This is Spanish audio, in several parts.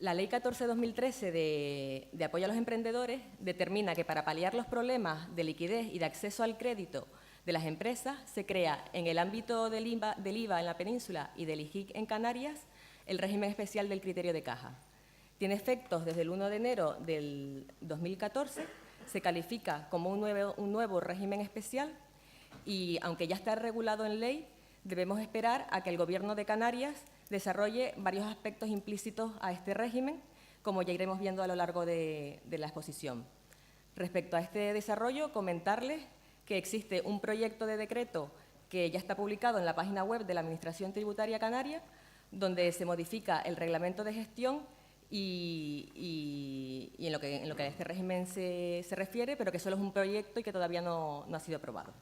La Ley 14/2013 de apoyo a los emprendedores determina que para paliar los problemas de liquidez y de acceso al crédito de las empresas se crea en el ámbito del IVA en la península y del IJIC en Canarias el régimen especial del criterio de caja. Tiene efectos desde el 1 de enero del 2014, se califica como un nuevo régimen especial y, aunque ya está regulado en ley, debemos esperar a que el Gobierno de Canarias desarrolle varios aspectos implícitos a este régimen, como ya iremos viendo a lo largo de la exposición. Respecto a este desarrollo, comentarles que existe un proyecto de decreto que ya está publicado en la página web de la Administración Tributaria Canaria, donde se modifica el reglamento de gestión y en lo que a este régimen se refiere, pero que solo es un proyecto y que todavía no ha sido aprobado.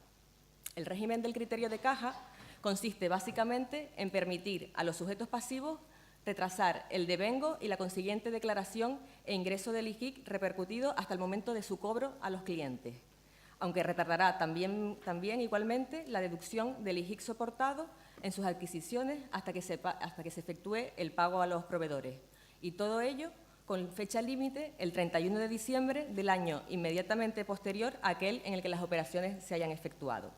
El régimen del criterio de caja consiste básicamente en permitir a los sujetos pasivos retrasar el devengo y la consiguiente declaración e ingreso del IJIC repercutido hasta el momento de su cobro a los clientes, aunque retardará también igualmente la deducción del IJIC soportado en sus adquisiciones hasta que se efectúe el pago a los proveedores. Y todo ello con fecha límite el 31 de diciembre del año inmediatamente posterior a aquel en el que las operaciones se hayan efectuado.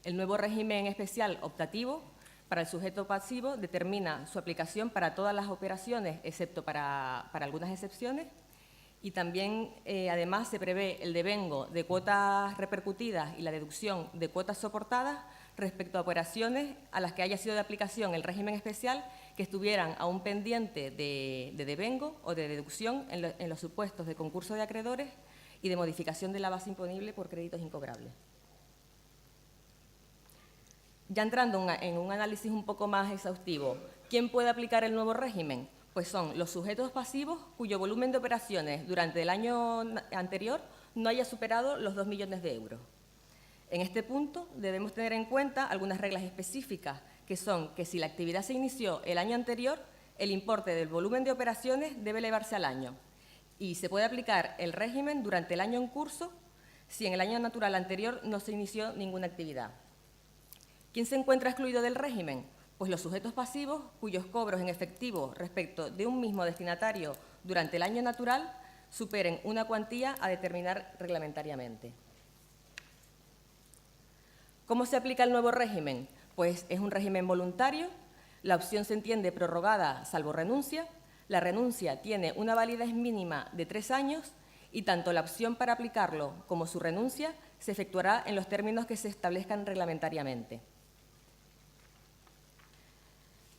El nuevo régimen especial optativo para el sujeto pasivo determina su aplicación para todas las operaciones, excepto para algunas excepciones, y también, además, se prevé el devengo de cuotas repercutidas y la deducción de cuotas soportadas respecto a operaciones a las que haya sido de aplicación el régimen especial que estuvieran aún pendientes de devengo o de deducción en los supuestos de concurso de acreedores y de modificación de la base imponible por créditos incobrables. Ya entrando en un análisis un poco más exhaustivo, ¿quién puede aplicar el nuevo régimen? Pues son los sujetos pasivos cuyo volumen de operaciones durante el año anterior no haya superado los 2 millones de euros. En este punto debemos tener en cuenta algunas reglas específicas, que son que si la actividad se inició el año anterior, el importe del volumen de operaciones debe elevarse al año y se puede aplicar el régimen durante el año en curso si en el año natural anterior no se inició ninguna actividad. ¿Quién se encuentra excluido del régimen? Pues los sujetos pasivos cuyos cobros en efectivo respecto de un mismo destinatario durante el año natural superen una cuantía a determinar reglamentariamente. ¿Cómo se aplica el nuevo régimen? Pues es un régimen voluntario, la opción se entiende prorrogada salvo renuncia, la renuncia tiene una validez mínima de 3 años y tanto la opción para aplicarlo como su renuncia se efectuará en los términos que se establezcan reglamentariamente.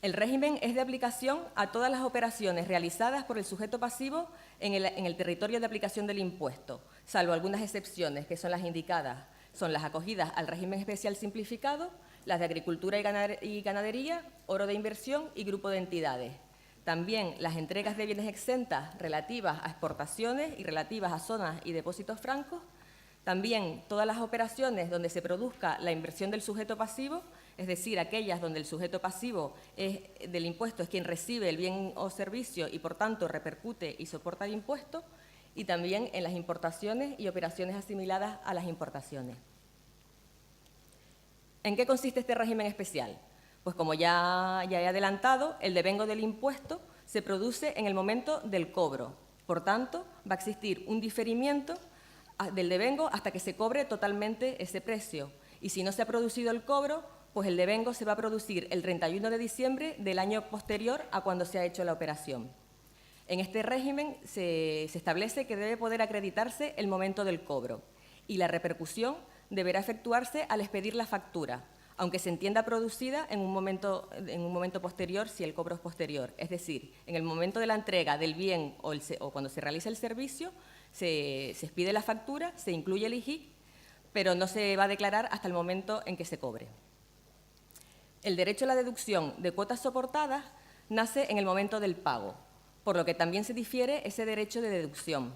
El régimen es de aplicación a todas las operaciones realizadas por el sujeto pasivo en el territorio de aplicación del impuesto, salvo algunas excepciones, que son las indicadas. Son las acogidas al régimen especial simplificado, las de agricultura y ganadería, oro de inversión y grupo de entidades. También las entregas de bienes exentas relativas a exportaciones y relativas a zonas y depósitos francos. También todas las operaciones donde se produzca la inversión del sujeto pasivo, es decir, aquellas donde el sujeto pasivo del impuesto es quien recibe el bien o servicio y, por tanto, repercute y soporta el impuesto, y también en las importaciones y operaciones asimiladas a las importaciones. ¿En qué consiste este régimen especial? Pues, como ya he adelantado, el devengo del impuesto se produce en el momento del cobro. Por tanto, va a existir un diferimiento del devengo hasta que se cobre totalmente ese precio. Y si no se ha producido el cobro, pues el devengo se va a producir el 31 de diciembre del año posterior a cuando se ha hecho la operación. En este régimen se establece que debe poder acreditarse el momento del cobro y la repercusión deberá efectuarse al expedir la factura, aunque se entienda producida en un momento posterior si el cobro es posterior. Es decir, en el momento de la entrega del bien o cuando se realiza el servicio, se expide la factura, se incluye el IJIC, pero no se va a declarar hasta el momento en que se cobre. El derecho a la deducción de cuotas soportadas nace en el momento del pago, por lo que también se difiere ese derecho de deducción.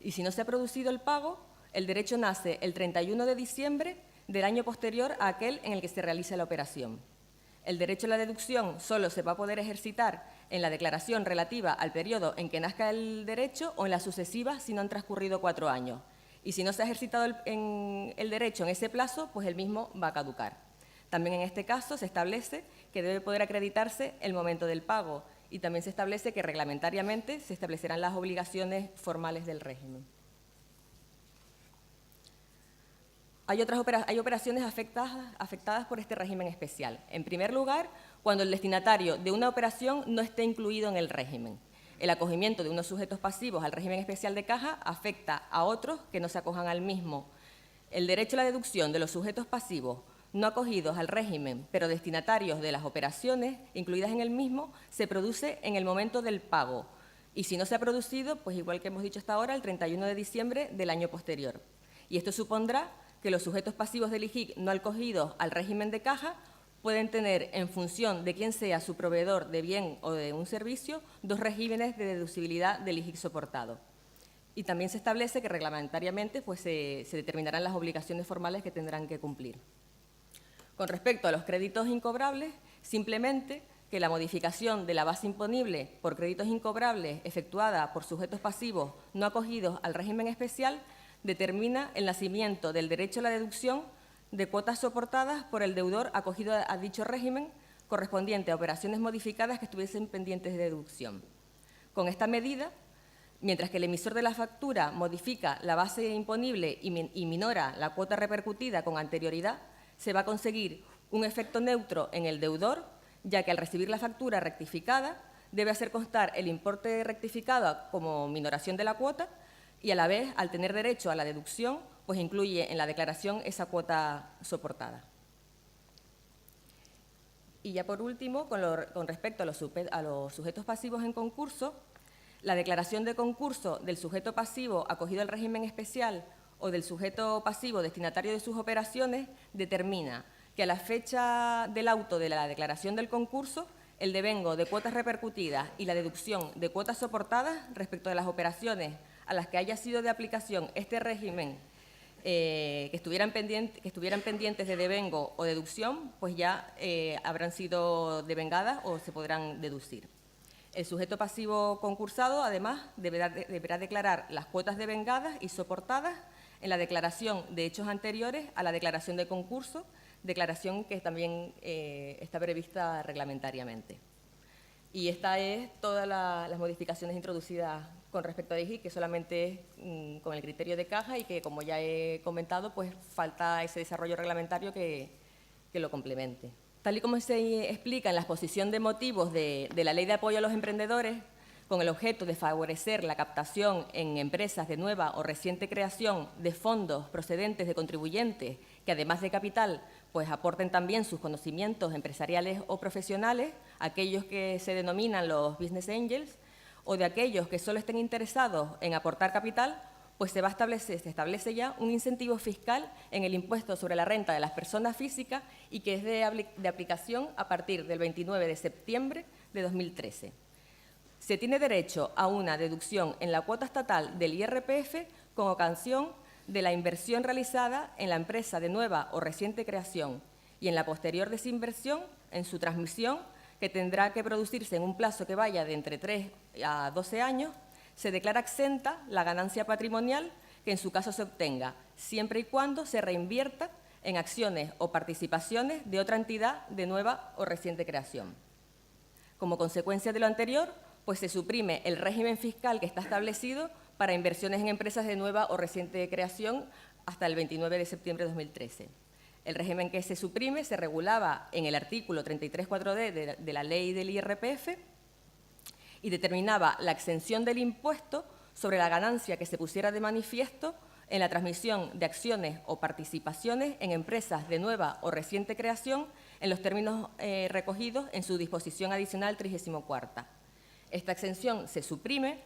Y si no se ha producido el pago, el derecho nace el 31 de diciembre del año posterior a aquel en el que se realiza la operación. El derecho a la deducción solo se va a poder ejercitar en la declaración relativa al periodo en que nazca el derecho o en las sucesivas si no han transcurrido 4 años. Y si no se ha ejercitado el derecho en ese plazo, pues el mismo va a caducar. También en este caso se establece que debe poder acreditarse el momento del pago y también se establece que reglamentariamente se establecerán las obligaciones formales del régimen. Hay operaciones afectadas por este régimen especial. En primer lugar, cuando el destinatario de una operación no esté incluido en el régimen. El acogimiento de unos sujetos pasivos al régimen especial de caja afecta a otros que no se acojan al mismo. El derecho a la deducción de los sujetos pasivos no acogidos al régimen, pero destinatarios de las operaciones incluidas en el mismo, se produce en el momento del pago. Y si no se ha producido, pues igual que hemos dicho hasta ahora, el 31 de diciembre del año posterior. Y esto supondrá que los sujetos pasivos del IJIC no acogidos al régimen de caja pueden tener, en función de quién sea su proveedor de bien o de un servicio, dos regímenes de deducibilidad del IJIC soportado. Y también se establece que reglamentariamente pues, se determinarán las obligaciones formales que tendrán que cumplir. Con respecto a los créditos incobrables, simplemente que la modificación de la base imponible por créditos incobrables efectuada por sujetos pasivos no acogidos al régimen especial determina el nacimiento del derecho a la deducción de cuotas soportadas por el deudor acogido a dicho régimen correspondiente a operaciones modificadas que estuviesen pendientes de deducción. Con esta medida, mientras que el emisor de la factura modifica la base imponible y minora la cuota repercutida con anterioridad, se va a conseguir un efecto neutro en el deudor, ya que al recibir la factura rectificada debe hacer constar el importe rectificado como minoración de la cuota y a la vez, al tener derecho a la deducción, pues incluye en la declaración esa cuota soportada. Y ya por último, con respecto a los sujetos pasivos en concurso, la declaración de concurso del sujeto pasivo acogido al régimen especial o del sujeto pasivo destinatario de sus operaciones determina que a la fecha del auto de la declaración del concurso, el devengo de cuotas repercutidas y la deducción de cuotas soportadas respecto de las operaciones a las que haya sido de aplicación este régimen que estuvieran pendientes de devengo o deducción, pues ya habrán sido devengadas o se podrán deducir. El sujeto pasivo concursado, además, deberá declarar las cuotas devengadas y soportadas en la declaración de hechos anteriores a la declaración de concurso, declaración que también está prevista reglamentariamente. Y esta es todas las modificaciones introducidas con respecto a IJIC, que solamente es con el criterio de caja y que, como ya he comentado, pues falta ese desarrollo reglamentario que lo complemente. Tal y como se explica en la exposición de motivos de la Ley de Apoyo a los Emprendedores, con el objeto de favorecer la captación en empresas de nueva o reciente creación de fondos procedentes de contribuyentes que, además de capital, pues aporten también sus conocimientos empresariales o profesionales, aquellos que se denominan los business angels, o de aquellos que solo estén interesados en aportar capital, pues se establece ya un incentivo fiscal en el impuesto sobre la renta de las personas físicas y que es de aplicación a partir del 29 de septiembre de 2013. Se tiene derecho a una deducción en la cuota estatal del IRPF con ocasión de la inversión realizada en la empresa de nueva o reciente creación y en la posterior desinversión en su transmisión, que tendrá que producirse en un plazo que vaya de entre 3 a 12 años, se declara exenta la ganancia patrimonial que en su caso se obtenga, siempre y cuando se reinvierta en acciones o participaciones de otra entidad de nueva o reciente creación. Como consecuencia de lo anterior, pues se suprime el régimen fiscal que está establecido para inversiones en empresas de nueva o reciente creación hasta el 29 de septiembre de 2013. El régimen que se suprime se regulaba en el artículo 33.4d de la Ley del IRPF y determinaba la exención del impuesto sobre la ganancia que se pusiera de manifiesto en la transmisión de acciones o participaciones en empresas de nueva o reciente creación en los términos recogidos en su disposición adicional 34ª. Esta exención se suprime,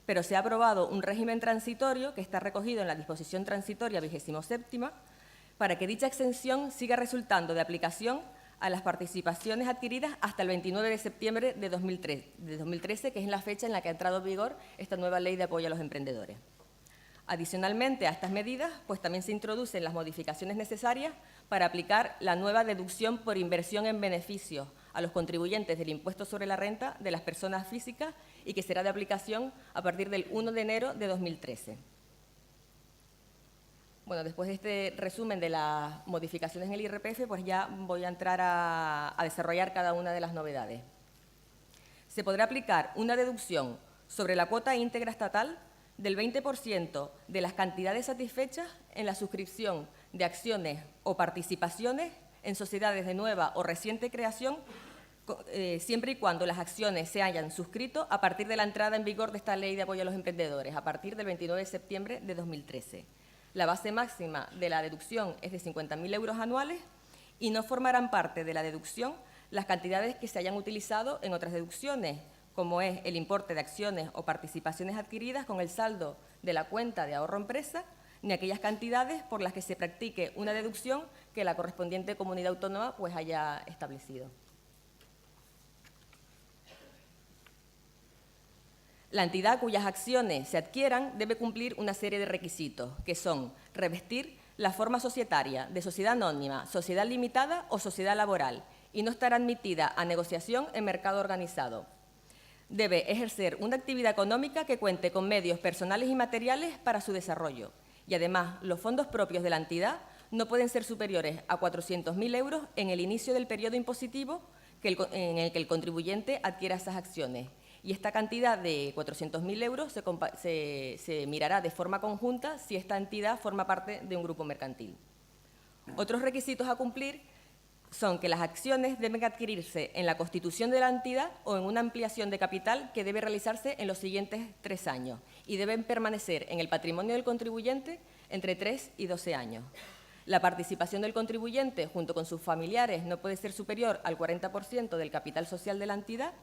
pero se ha aprobado un régimen transitorio que está recogido en la disposición transitoria 27ª para que dicha exención siga resultando de aplicación a las participaciones adquiridas hasta el 29 de septiembre de 2013, que es la fecha en la que ha entrado en vigor esta nueva Ley de Apoyo a los Emprendedores. Adicionalmente a estas medidas, pues también se introducen las modificaciones necesarias para aplicar la nueva deducción por inversión en beneficios a los contribuyentes del impuesto sobre la renta de las personas físicas y que será de aplicación a partir del 1 de enero de 2013. Bueno, después de este resumen de las modificaciones en el IRPF, pues ya voy a entrar a desarrollar cada una de las novedades. se podrá aplicar una deducción sobre la cuota íntegra estatal del 20% de las cantidades satisfechas en la suscripción de acciones o participaciones en sociedades de nueva o reciente creación, siempre y cuando las acciones se hayan suscrito a partir de la entrada en vigor de esta Ley de Apoyo a los Emprendedores, a partir del 29 de septiembre de 2013. La base máxima de la deducción es de 50.000 euros anuales y no formarán parte de la deducción las cantidades que se hayan utilizado en otras deducciones, como es el importe de acciones o participaciones adquiridas con el saldo de la cuenta de ahorro empresa, ni aquellas cantidades por las que se practique una deducción que la correspondiente comunidad autónoma pues haya establecido. La entidad cuyas acciones se adquieran debe cumplir una serie de requisitos, que son revestir la forma societaria de sociedad anónima, sociedad limitada o sociedad laboral, y no estar admitida a negociación en mercado organizado. Debe ejercer una actividad económica que cuente con medios personales y materiales para su desarrollo. Y además, los fondos propios de la entidad no pueden ser superiores a 400.000 euros en el inicio del periodo impositivo en el que el contribuyente adquiera esas acciones. Y esta cantidad de 400.000 euros se mirará de forma conjunta si esta entidad forma parte de un grupo mercantil. Otros requisitos a cumplir son que las acciones deben adquirirse en la constitución de la entidad o en una ampliación de capital que debe realizarse en los siguientes 3 años y deben permanecer en el patrimonio del contribuyente entre 3 y 12 años. La participación del contribuyente junto con sus familiares no puede ser superior al 40% del capital social de la entidad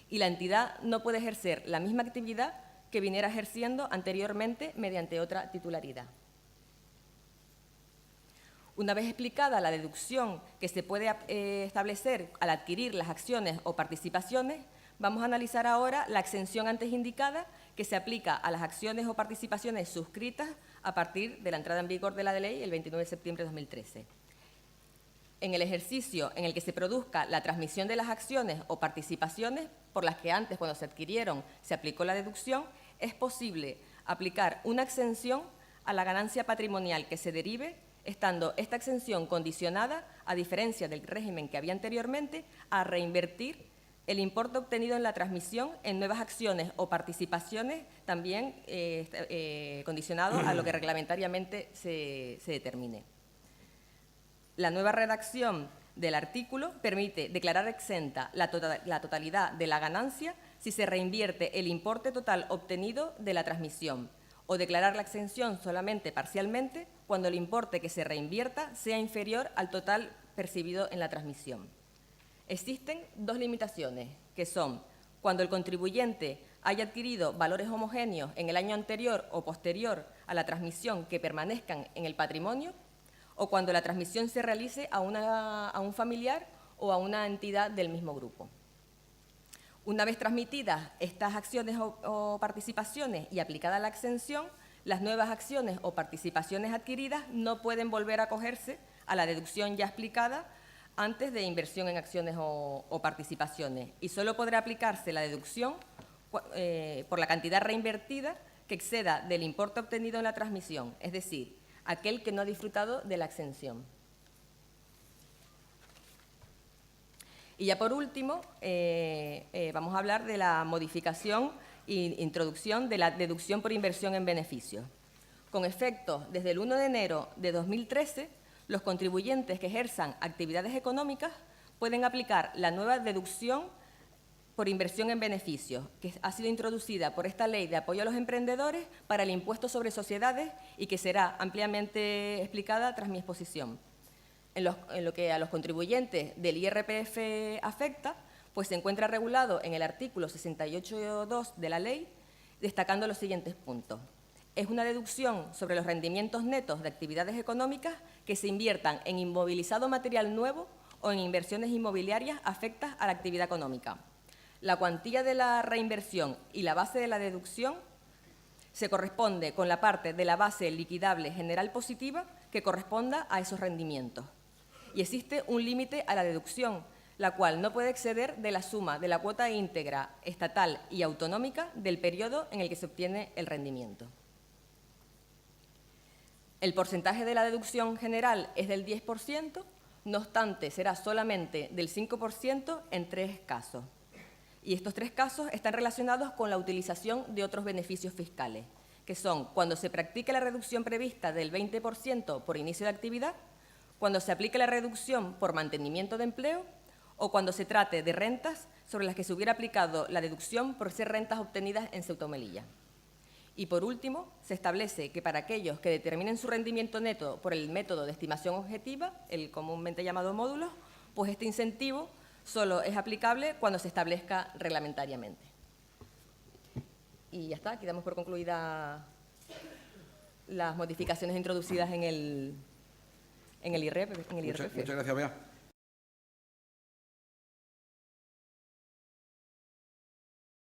y la entidad no puede ejercer la misma actividad que viniera ejerciendo anteriormente mediante otra titularidad. Una vez explicada la deducción que se puede establecer al adquirir las acciones o participaciones, vamos a analizar ahora la exención antes indicada que se aplica a las acciones o participaciones suscritas a partir de la entrada en vigor de la ley el 29 de septiembre de 2013. En el ejercicio en el que se produzca la transmisión de las acciones o participaciones por las que antes, cuando se adquirieron, se aplicó la deducción, es posible aplicar una exención a la ganancia patrimonial que se derive, estando esta exención condicionada, a diferencia del régimen que había anteriormente, a reinvertir el importe obtenido en la transmisión en nuevas acciones o participaciones, también condicionado a lo que reglamentariamente se determine. La nueva redacción del artículo permite declarar exenta la totalidad de la ganancia si se reinvierte el importe total obtenido de la transmisión, o declarar la exención solamente parcialmente cuando el importe que se reinvierta sea inferior al total percibido en la transmisión. Existen 2 limitaciones, que son cuando el contribuyente haya adquirido valores homogéneos en el año anterior o posterior a la transmisión que permanezcan en el patrimonio, o cuando la transmisión se realice a un familiar o a una entidad del mismo grupo. Una vez transmitidas estas acciones o participaciones y aplicada la exención, las nuevas acciones o participaciones adquiridas no pueden volver a acogerse a la deducción ya explicada antes de inversión en acciones o participaciones, y solo podrá aplicarse la deducción por la cantidad reinvertida que exceda del importe obtenido en la transmisión, es decir, aquel que no ha disfrutado de la exención. Y ya por último, vamos a hablar de la modificación e introducción de la deducción por inversión en beneficios. Con efecto, desde el 1 de enero de 2013, los contribuyentes que ejerzan actividades económicas pueden aplicar la nueva deducción por inversión en beneficios, que ha sido introducida por esta Ley de Apoyo a los Emprendedores para el impuesto sobre sociedades y que será ampliamente explicada tras mi exposición. En lo que a los contribuyentes del IRPF afecta, pues se encuentra regulado en el artículo 68.2 de la ley, destacando los siguientes puntos. Es una deducción sobre los rendimientos netos de actividades económicas que se inviertan en inmovilizado material nuevo o en inversiones inmobiliarias afectas a la actividad económica. La cuantía de la reinversión y la base de la deducción se corresponde con la parte de la base liquidable general positiva que corresponda a esos rendimientos. Y existe un límite a la deducción, la cual no puede exceder de la suma de la cuota íntegra estatal y autonómica del periodo en el que se obtiene el rendimiento. El porcentaje de la deducción general es del 10%, no obstante, será solamente del 5% en 3 casos. Y estos 3 casos están relacionados con la utilización de otros beneficios fiscales, que son cuando se practique la reducción prevista del 20% por inicio de actividad, cuando se aplique la reducción por mantenimiento de empleo o cuando se trate de rentas sobre las que se hubiera aplicado la deducción por ser rentas obtenidas en Ceuta o Melilla. Y, por último, se establece que para aquellos que determinen su rendimiento neto por el método de estimación objetiva, el comúnmente llamado módulo, pues este incentivo solo es aplicable cuando se establezca reglamentariamente. Y ya está, aquí damos por concluidas las modificaciones introducidas en el IRPF. Muchas gracias, Bea.